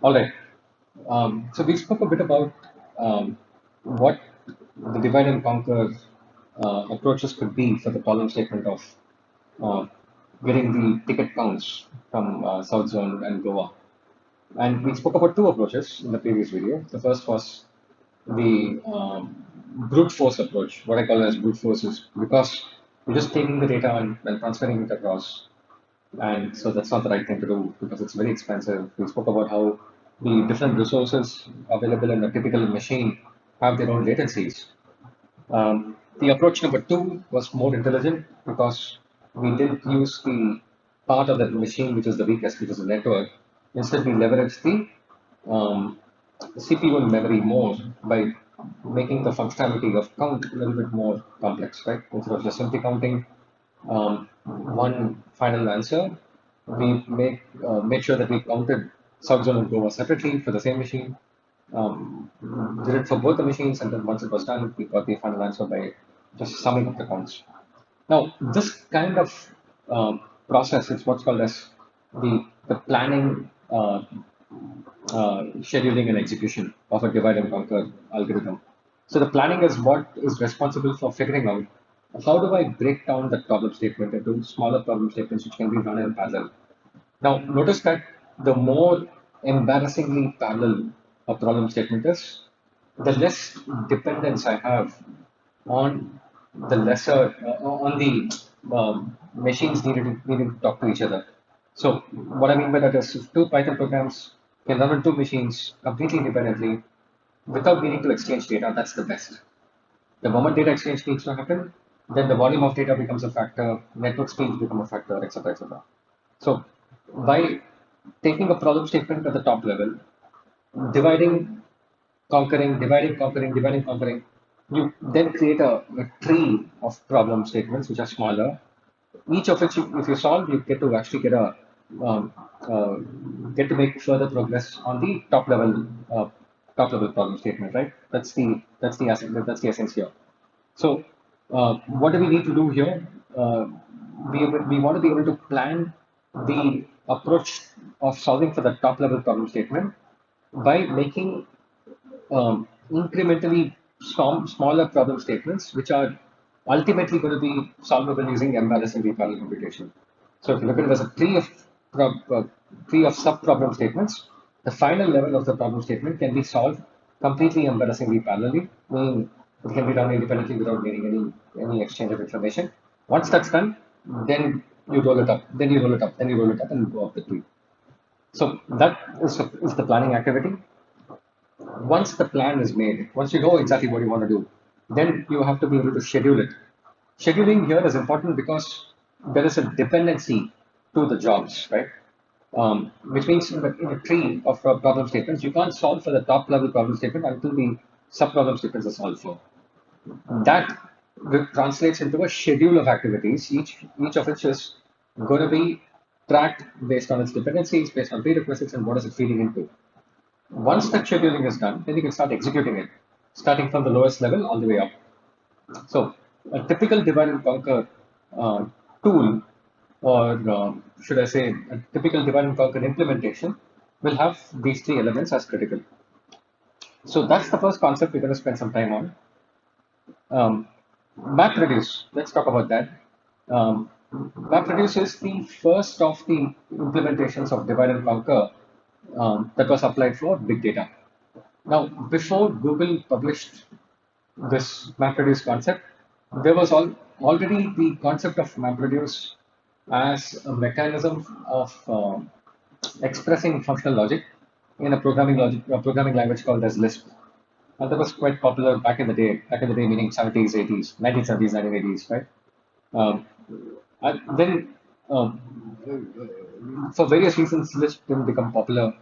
All right. So we spoke a bit about what the divide and conquer approaches could be for the problem statement of uh, getting the ticket counts from South Zone and Goa. And we spoke about two approaches in the previous video. The first was the brute force approach. What I call as brute force is because you're just taking the data and transferring it across, and so that's not the right thing to do because it's very expensive. We spoke about how the different resources available in a typical machine have their own latencies. The approach number two was more intelligent because we didn't use the part of the machine which is the weakest, which is the network. Instead, we leveraged the CPU and memory more by making the functionality of count a little bit more complex, right? Instead of just simply counting one final answer, we made sure that we counted South and Goa separately for the same machine. Did it for both the machines, and then once it was done, we got the final answer by just summing up the counts. Now, this kind of process is what's called as the planning, scheduling, and execution of a divide and conquer algorithm. So the planning is what is responsible for figuring out how do I break down the problem statement into smaller problem statements which can be run in parallel. Now, notice that the more embarrassingly parallel a problem statement is, the less dependence I have on the lesser, on the machines needing to talk to each other. So, what I mean by that is, if two Python programs can run on two machines completely independently without needing to exchange data, that's the best. The moment data exchange needs to happen, then the volume of data becomes a factor, network speeds become a factor, etc., etc. So by taking a problem statement at the top level, dividing, conquering, dividing, conquering, dividing, conquering, you then create a tree of problem statements which are smaller. Each of which, if you solve, you get to actually um, uh, get to make further progress on the top level problem statement, right? That's the essence here. So, what do we need to do here? We want to be able to plan the approach of solving for the top level problem statement by making incrementally smaller problem statements, which are ultimately going to be solvable using embarrassingly parallel computation. So, if you look at it as a tree of sub-problem statements, the final level of the problem statement can be solved completely embarrassingly parallelly, meaning it can be done independently without needing any exchange of information. Once that's done, then you roll it up, then you roll it up, then you roll it up, and go up the tree. So that is the planning activity. Once the plan is made, once you know exactly what you want to do, then you have to be able to schedule it. Scheduling here is important because there is a dependency to the jobs, right? Which means in a tree of problem statements, you can't solve for the top level problem statement until the sub problem statements are solved for. That translates into a schedule of activities, each of which is going to be tracked based on its dependencies, based on prerequisites, and what is it feeding into. Once that scheduling is done, then you can start executing it, starting from the lowest level all the way up. So a typical divide and conquer tool, or should I say, a typical divide and conquer implementation will have these three elements as critical. So that's the first concept we're going to spend some time on. MapReduce, let's talk about that. MapReduce is the first of the implementations of divide and conquer that was applied for big data. Now, before Google published this MapReduce concept, there was already the concept of MapReduce as a mechanism of expressing functional logic in a programming language called as Lisp. And that was quite popular back in the day meaning 70s, 80s, 1970s, 1980s, right? Um, and then, for various reasons, Lisp didn't become popular.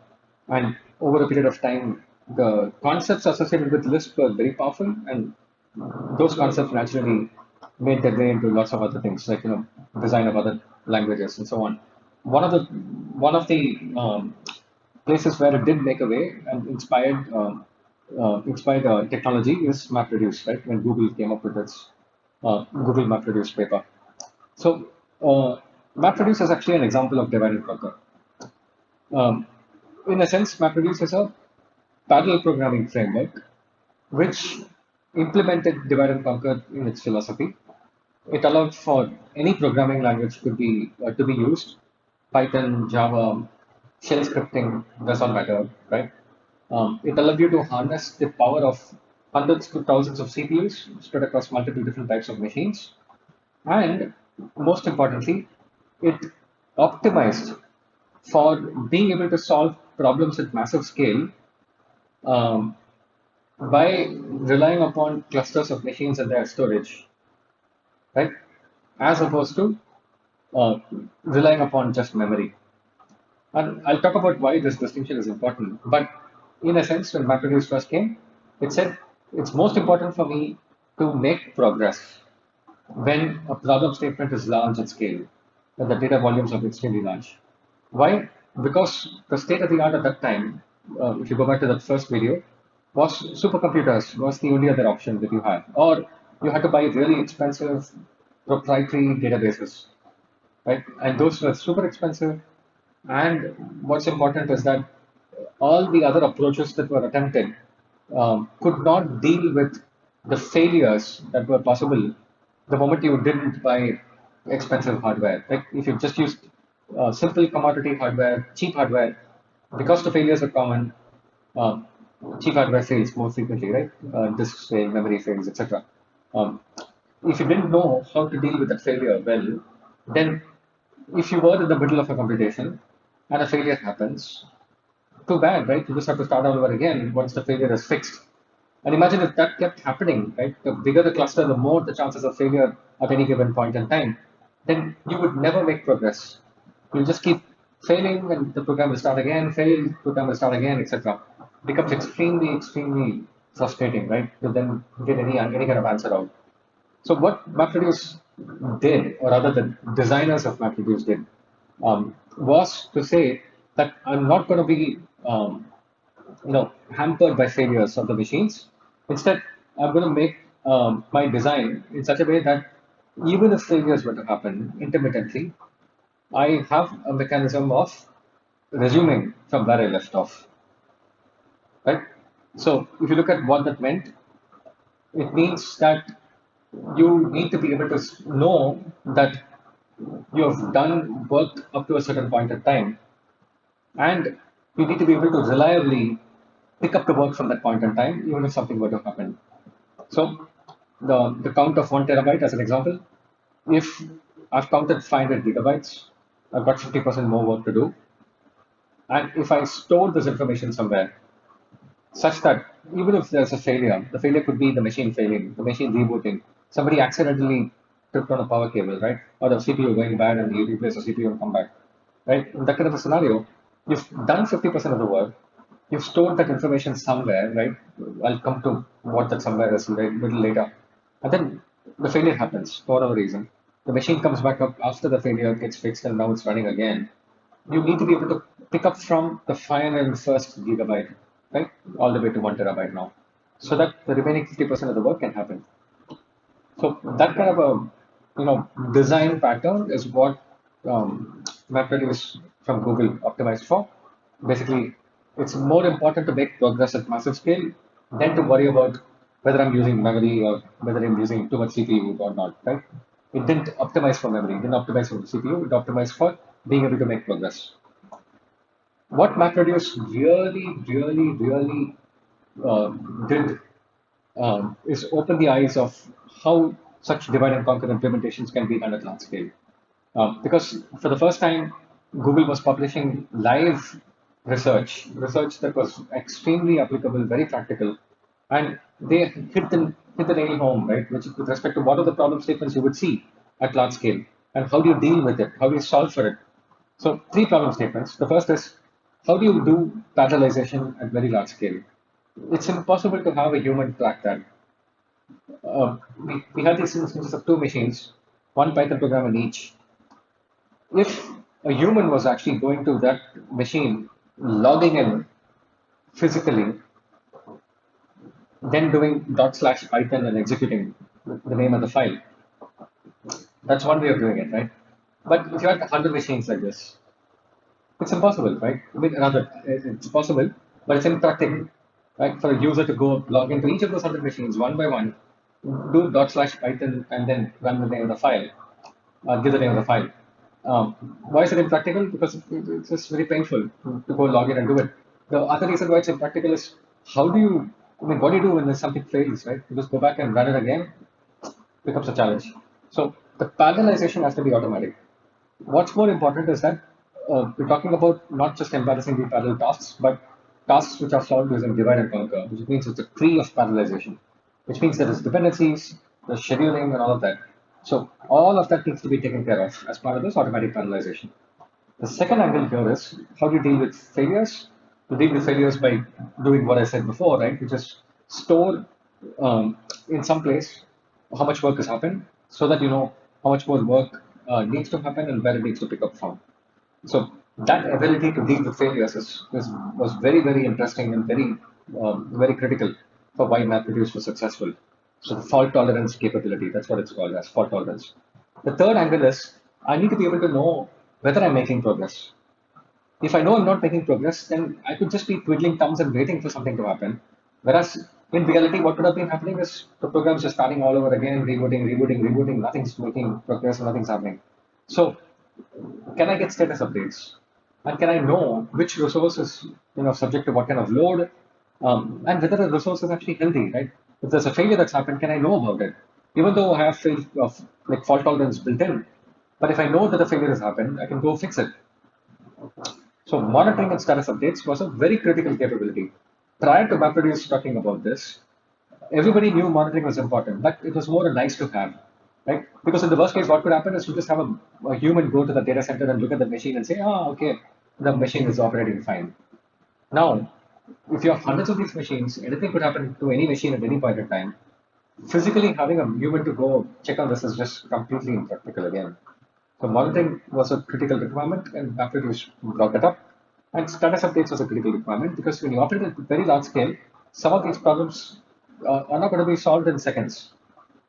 And over a period of time, the concepts associated with Lisp were very powerful, and those concepts naturally made their way into lots of other things, like design of other languages and so on. One of the places where it did make a way and inspired technology is MapReduce, right? When Google came up with its Google MapReduce paper. So MapReduce is actually an example of divide and conquer. Um, in a sense, MapReduce is a parallel programming framework which implemented divide and conquer in its philosophy. It allowed for any programming language to be used. Python, Java, shell scripting does not matter, right? It allowed you to harness the power of hundreds to thousands of CPUs spread across multiple different types of machines, and most importantly, it optimized for being able to solve problems at massive scale um, by relying upon clusters of machines and their storage, right? As opposed to uh, relying upon just memory. And I'll talk about why this distinction is important. But in a sense, when MapReduce first came, it said it's most important for me to make progress when a problem statement is large at scale, when the data volumes are extremely large. Why? Because the state of the art at that time, if you go back to that first video, was supercomputers was the only other option that you had, or you had to buy really expensive proprietary databases, right? And those were super expensive. And what's important is that all the other approaches that were attempted could not deal with the failures that were possible the moment you didn't buy expensive hardware. Like if you just used simple commodity hardware, cheap hardware, because the failures are common, um, cheap hardware fails more frequently, right? Disk fail, memory fails, etc. Um, if you didn't know how to deal with that failure well, then if you were in the middle of a computation and a failure happens, too bad, right? You just have to start all over again once the failure is fixed. And imagine if that kept happening, right? The bigger the cluster, the more the chances of failure at any given point in time. Then you would never make progress. You'll just keep failing and the program will start again, fail, program will start again, etc. Becomes extremely, extremely frustrating, right? To then get any kind of answer out. So what MapReduce did, or rather the designers of MapReduce did, was to say that I'm not going to be, hampered by failures of the machines. Instead, I'm going to make my design in such a way that even if failures were to happen intermittently, I have a mechanism of resuming from where I left off, right? So if you look at what that meant, it means that you need to be able to know that you have done work up to a certain point in time, and you need to be able to reliably pick up the work from that point in time, even if something were to happen. So, the count of 1 terabyte, as an example, if I've counted 500 gigabytes, I've got 50% more work to do. And if I store this information somewhere, such that even if there's a failure, the failure could be the machine failing, the machine rebooting, somebody accidentally tripped on a power cable, right? Or the CPU going bad and you replace the CPU and come back, right? In that kind of a scenario, you've done 50% of the work, you've stored that information somewhere, right? I'll come to what that somewhere is a little later. And then the failure happens for whatever reason. The machine comes back up after the failure gets fixed and now it's running again. You need to be able to pick up from the 501st gigabyte, right, all the way to 1 terabyte now, so that the remaining 50% of the work can happen. So that kind of a design pattern is what MapReduce from Google optimized for. Basically, it's more important to make progress at massive scale than to worry about whether I'm using memory or whether I'm using too much CPU or not, right? It didn't optimize for memory, it didn't optimize for the CPU, it optimized for being able to make progress. What MapReduce really uh, did is open the eyes of how such divide and conquer implementations can be done at large scale. Because for the first time, Google was publishing live research that was extremely applicable, very practical, and they hit the nail home, right? Which with respect to what are the problem statements you would see at large scale, and how do you deal with it? How do you solve for it? So three problem statements. The first is how do you do parallelization at very large scale? It's impossible to have a human track that. We have these instances of two machines, one Python program in each. If a human was actually going to that machine, logging in physically, then doing /Python and executing the name of the file, that's one way of doing it, right? But if you had 100 machines like this, It's impossible, right? I mean, rather, it's possible, but it's impractical, right? For a user to go log into each of those 100 machines one by one, do dot slash Python, and then run the name of the file, give the name of the file. Um, why is it impractical? Because it's just very painful to go log in and do it. The other reason why it's impractical is how do you, I mean, what do you do when something fails, right? You just go back and run it again, becomes a challenge. So the parallelization has to be automatic. What's more important is that we're talking about not just embarrassing the parallel tasks, but tasks which are solved using divide and conquer, which means it's a tree of parallelization, which means there is dependencies, the scheduling, and all of that. So all of that needs to be taken care of as part of this automatic parallelization. The second angle here is how do you deal with failures? You deal with failures by doing what I said before, right? You just store in some place how much work has happened so that you know how much more work needs to happen and where it needs to pick up from. So that ability to deal with failures was very, very interesting and very critical for why MapReduce was successful. So the fault tolerance capability, that's what it's called as fault tolerance. The third angle is I need to be able to know whether I'm making progress. If I know I'm not making progress, then I could just be twiddling thumbs and waiting for something to happen. Whereas in reality, what could have been happening is the program's just starting all over again, rebooting, nothing's making progress, nothing's happening. So can I get status updates? And can I know which resource is subject to what kind of load, and whether the resource is actually healthy, right? If there's a failure that's happened, can I know about it? Even though I have like fault tolerance built in, but if I know that the failure has happened, I can go fix it. So monitoring and status updates was a very critical capability. Prior to MapReduce talking about this, everybody knew monitoring was important, but it was more a nice to have, right? Because in the worst case, what could happen is you just have a human go to the data center and look at the machine and say, oh, okay, the machine is operating fine. Now, if you have hundreds of these machines, anything could happen to any machine at any point in time. Physically having a human to go check on this is just completely impractical again. So monitoring was a critical requirement, and MapReduce brought that up. And status updates was a critical requirement because when you operate at very large scale, some of these problems are not going to be solved in seconds.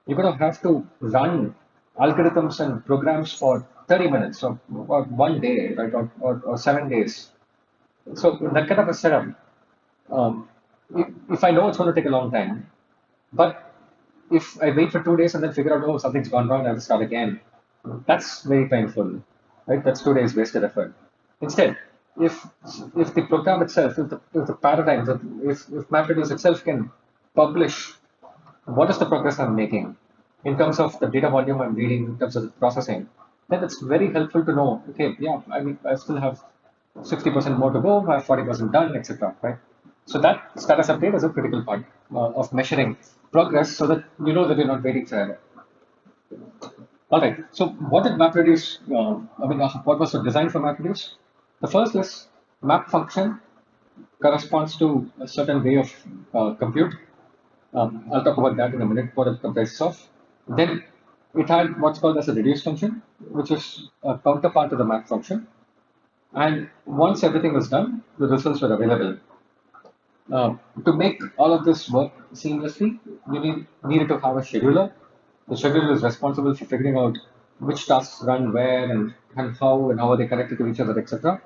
You're going to have to run algorithms and programs for 30 minutes or 1 day, right, or 7 days. So that kind of a setup, um, if I know it's going to take a long time, but if I wait for 2 days and then figure out, oh, something's gone wrong, I have to start again, that's very painful, right? That's 2 days wasted effort. Instead, if if the program itself, if the paradigm, if MapReduce itself can publish what is the progress I'm making in terms of the data volume I'm reading, in terms of the processing, then it's very helpful to know, okay, yeah, I mean, I still have 60% more to go, I have 40% done, etc. Right? So that status update is a critical part of measuring progress so that you know that you're not waiting forever. All right. So what did MapReduce, what was the design for MapReduce? The first is map function corresponds to a certain way of compute. I'll talk about that in a minute, what it comprises of. Then it had what's called as a reduce function, which is a counterpart to the map function. And once everything was done, the results were available. To make all of this work seamlessly, you needed to have a scheduler. The scheduler is responsible for figuring out which tasks run where and how are they connected to each other, etc.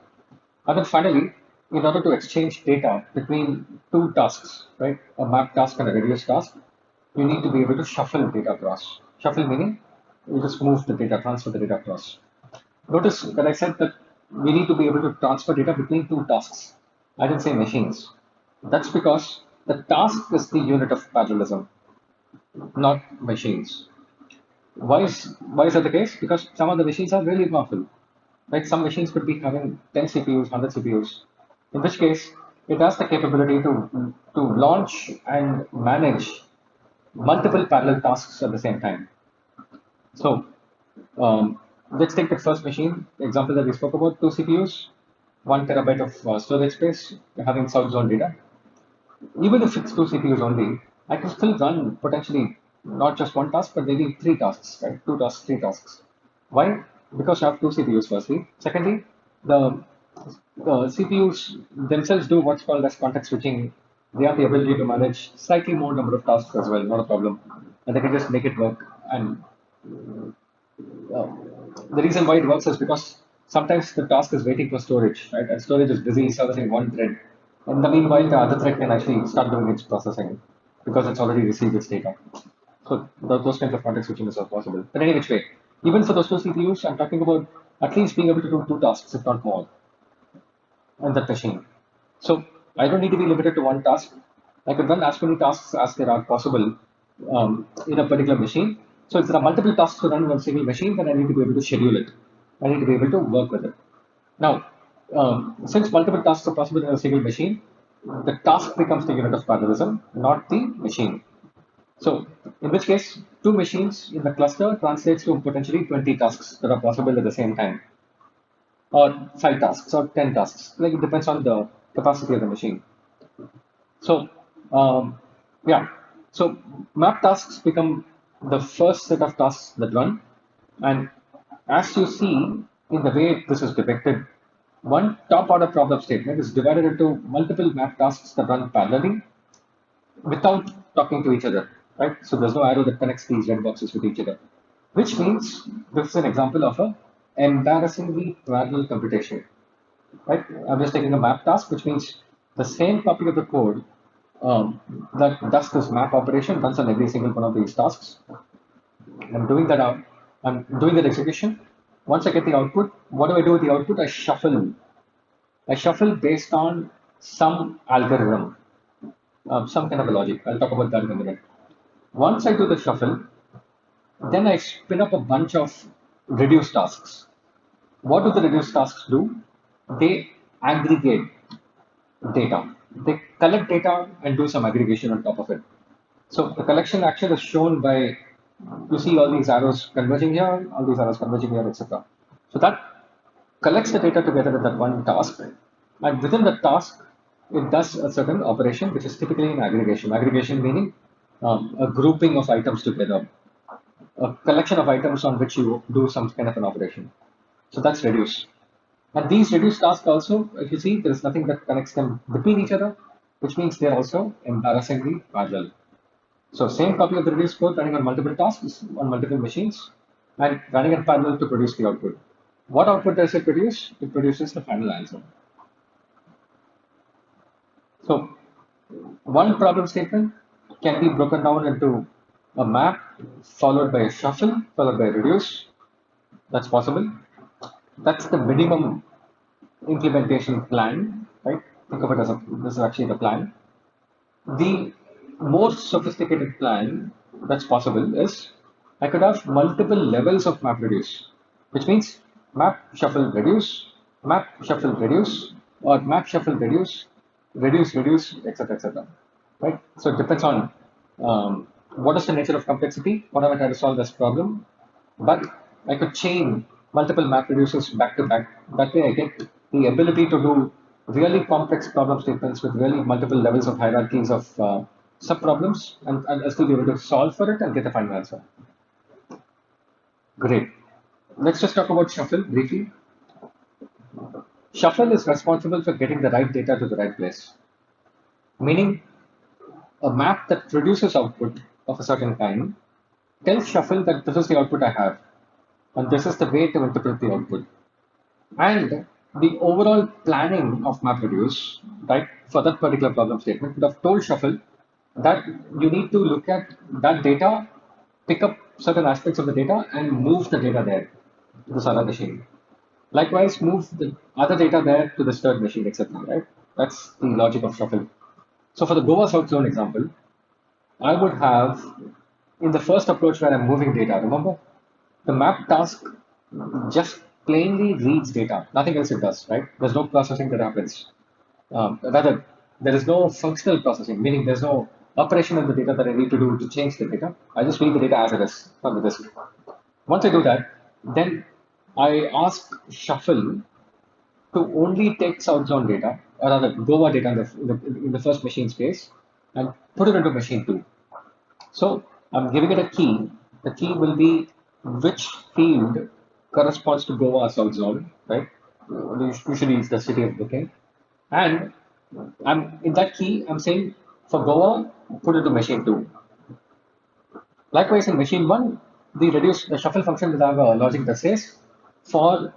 And then finally, in order to exchange data between two tasks, right, a map task and a reduce task, you need to be able to shuffle data across. Shuffle meaning you just move the data, transfer the data across. Notice that I said that we need to be able to transfer data between two tasks. I didn't say machines. That's because the task is the unit of parallelism, not machines. Why is that the case? Because some of the machines are really powerful. Like some machines could be having 10 CPUs, 100 CPUs. In which case, it has the capability to launch and manage multiple parallel tasks at the same time. So let's take the first machine example that we spoke about, two CPUs, 1 TB of storage space, having South Zone data. Even if it's two CPUs only, I can still run potentially not just one task, but maybe three tasks, right? Two tasks, three tasks. Why? Because I have two CPUs, firstly. Secondly, the CPUs themselves do what's called as context switching. They have the ability to manage slightly more number of tasks as well, not a problem. And they can just make it work. And uh, the reason why it works is because sometimes the task is waiting for storage, right? And storage is busy servicing one thread. In the meanwhile, the other thread can actually start doing its processing because it's already received its data. So those kinds of context switching is possible. But any which way, even for those two CPUs, I'm talking about at least being able to do two tasks, if not more, on that machine. So I don't need to be limited to one task. I could run as many tasks as there are possible in a particular machine. So if there are multiple tasks to run on a single machine, then I need to be able to schedule it. I need to be able to work with it. Now, since multiple tasks are possible in a single machine, the task becomes the unit of parallelism, not the machine. So, in which case, two machines in the cluster translates to potentially 20 tasks that are possible at the same time, or 5 tasks, or 10 tasks. Like it depends on the capacity of the machine. So, yeah, so map tasks become the first set of tasks that run. And as you see in the way this is depicted, one top order problem statement is divided into multiple map tasks that run parallelly without talking to each other, right? So there's no arrow that connects these red boxes with each other, which means this is an example of a embarrassingly parallel computation, right? I'm just taking a map task, which means the same copy of the code that does this map operation runs on every single one of these tasks. I'm doing that out. I'm doing that execution. Once I get the output, what do I do with the output? I shuffle. I shuffle based on some algorithm, some kind of a logic. I'll talk about that in a minute. Once I do the shuffle, then I spin up a bunch of reduced tasks. What do the reduced tasks do? They aggregate data. They collect data and do some aggregation on top of it. So the collection action is shown by, you see all these arrows converging here, all these arrows converging here, etc. So that collects the data together with that one task. And within the task, it does a certain operation, which is typically an aggregation. Aggregation meaning a grouping of items together, a collection of items on which you do some kind of an operation. So that's reduce. And these reduced tasks also, if you see, there's nothing that connects them between each other, which means they're also embarrassingly parallel. So same copy of the reduced code running on multiple tasks on multiple machines and running in parallel to produce the output. What output does it produce? It produces the final answer. So one problem statement can be broken down into a map followed by a shuffle followed by a reduce. That's possible. That's the minimum implementation plan, right? Think of it as this is actually the plan. The most sophisticated plan that's possible is I could have multiple levels of map reduce, which means map shuffle reduce, or map shuffle reduce, etc. Right? So it depends on what is the nature of complexity, what am I trying to solve this problem, but I could chain multiple map reducers back to back. That way I get the ability to do really complex problem statements with really multiple levels of hierarchies of sub-problems and I'll still be able to solve for it and get a final answer. Great. Let's just talk about shuffle briefly. Shuffle is responsible for getting the right data to the right place, meaning a map that produces output of a certain kind tells shuffle that this is the output I have and this is the way to interpret the output. And the overall planning of MapReduce, right, for that particular problem statement would have told shuffle that you need to look at that data, pick up certain aspects of the data and move the data there to this other machine. Likewise, move the other data there to this third machine, etc. Right? That's the logic of shuffle. So for the Goa South Zone example, I would have in the first approach where I'm moving data, remember? The map task just plainly reads data, nothing else it does, right? There's no processing that happens. Rather, there is no functional processing, meaning there's no operation of the data that I need to do to change the data. I just read the data as it is from the disk. Once I do that, then I ask shuffle to only take South Zone data, or rather Goa data in the first machine space, and put it into machine 2. So I'm giving it a key. The key will be which field corresponds to Goa South Zone, right? Usually it's the city of booking. And I'm in that key, I'm saying for Goa, put it to machine 2. Likewise, in machine 1, the shuffle function will have a logic that says for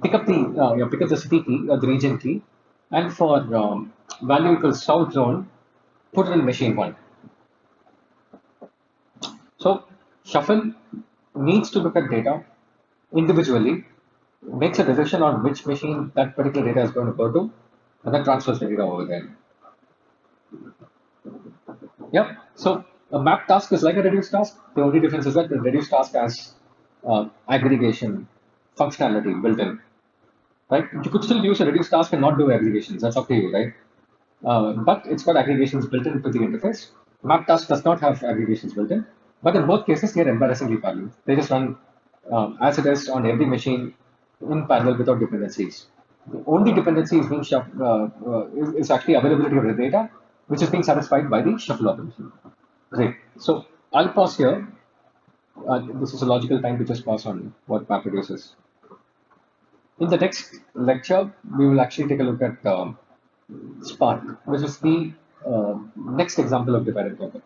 pick up the city key, the region key, and for value equals south zone, put it in machine one. So shuffle needs to look at data individually, makes a decision on which machine that particular data is going to go to, and then transfers the data over there. Yep. So a map task is like a reduced task. The only difference is that the reduced task has aggregation functionality built in, right? You could still use a reduced task and not do aggregations. That's up to you, right? But it's got aggregations built into the interface. Map task does not have aggregations built in, but in both cases, they're embarrassingly parallel. They just run as it is on every machine in parallel without dependencies. The only dependency is is actually availability of the data, which is being satisfied by the shuffle operation. Great. So I'll pause here. This is a logical time to just pause on what map reduces. In the next lecture, we will actually take a look at Spark, which is the next example of divide and conquer.